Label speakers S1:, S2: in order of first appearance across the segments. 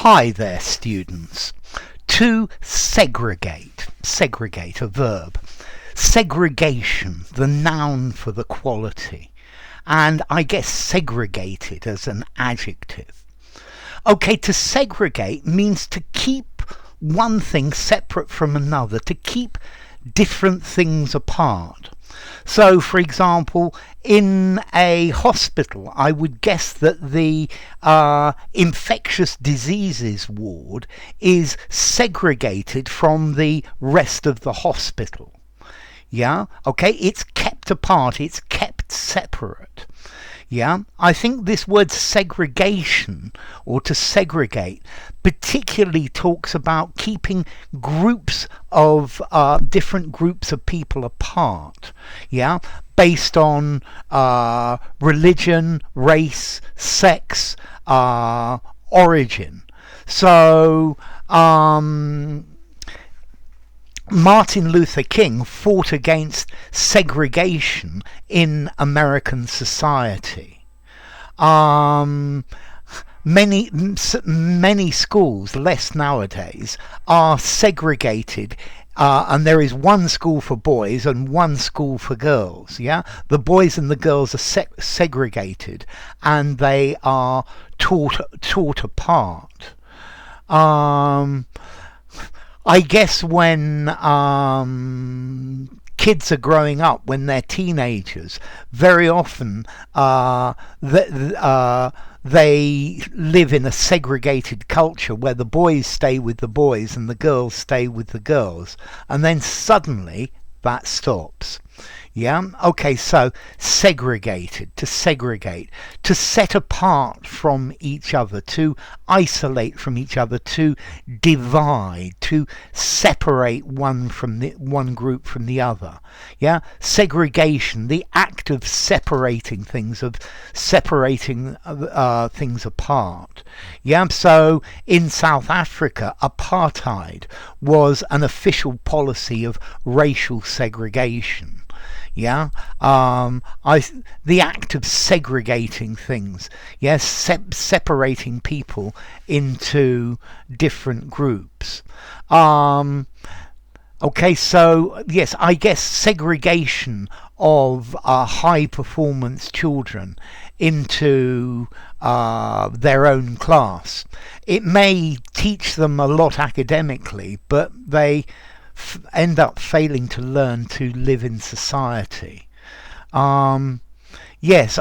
S1: Hi there, students. To segregate, segregate, a verb. Segregation, the noun for the quality. And I guess segregated as an adjective. Okay, to segregate means to keep one thing separate from another, to keep different things apart. So, for example, in a hospital, I would guess that the infectious diseases ward is segregated from the rest of the hospital. Yeah, okay, it's kept apart, it's kept separate. Yeah, I think this word segregation, or to segregate, particularly talks about keeping groups of different groups of people apart. Yeah, based on religion, race, sex, origin. So Martin Luther King fought against segregation in American society. Many schools, less nowadays, are segregated, and there is one school for boys and one school for girls. Yeah, the boys and the girls are segregated, and they are taught apart. I guess when kids are growing up, when they're teenagers, very often they live in a segregated culture where the boys stay with the boys and the girls stay with the girls, and then suddenly that stops. Yeah, okay, so segregated, to segregate, to set apart from each other, to isolate from each other, to divide, to separate one group from the other. Yeah, segregation, the act of separating things, things apart. Yeah, so in South Africa, apartheid was an official policy of racial segregation. Yeah, the act of segregating things, yes, separating people into different groups. Okay, so yes, I guess segregation of high performance children into their own class. It may teach them a lot academically, but they end up failing to learn to live in society. Yes,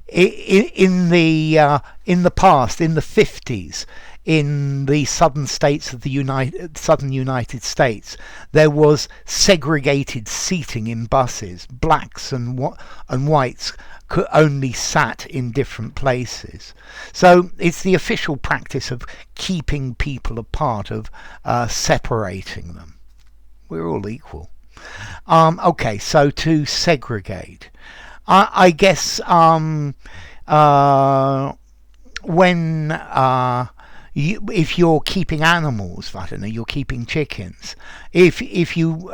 S1: in the past, in the 50s, in the southern states of the southern United States, there was segregated seating in buses. Blacks and whites only sat in different places. So it's the official practice of keeping people apart, of separating them. We're all equal. Okay, so to segregate, I guess when if you're keeping animals, I don't know, you're keeping chickens. If you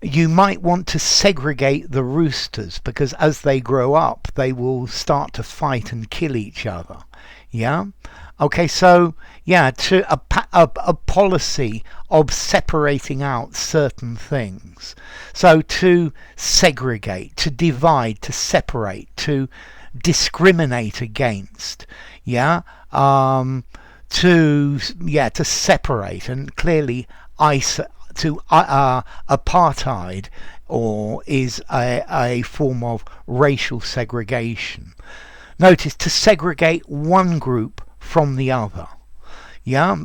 S1: you might want to segregate the roosters, because as they grow up, they will start to fight and kill each other. Yeah. Okay, so yeah, to a policy of separating out certain things. So to segregate, to divide, to separate, to discriminate against. Yeah, to separate, and clearly apartheid is a form of racial segregation. Notice, to segregate one group from the other. Yeah,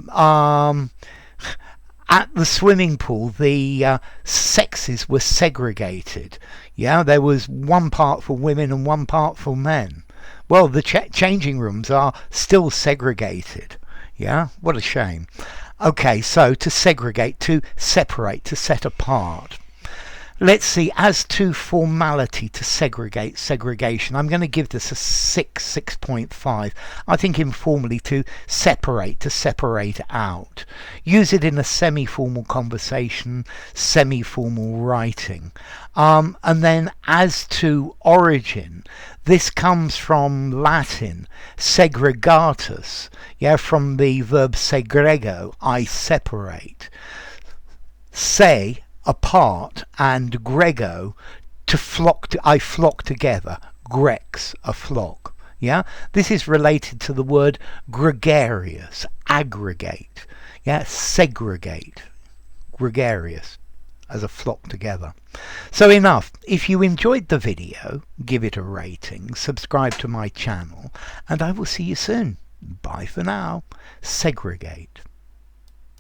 S1: at the swimming pool, the sexes were segregated. Yeah, there was one part for women and one part for men. Well, the changing rooms are still segregated. Yeah, what a shame. Okay, so to segregate, to separate, to set apart. Let's see, as to formality, to segregate, segregation, I'm going to give this a 6.5. I think informally to separate out. Use it in a semi-formal conversation, semi-formal writing. And then as to origin, this comes from Latin, segregatus, from the verb segrego, I separate. Se, apart, and grego, to flock, I flock together. Grex, a flock. This is related to the word gregarious, aggregate. Segregate, gregarious, as a flock together. So enough. If you enjoyed the video, give it a rating, subscribe to my channel, and I will see you soon. Bye for now. Segregate.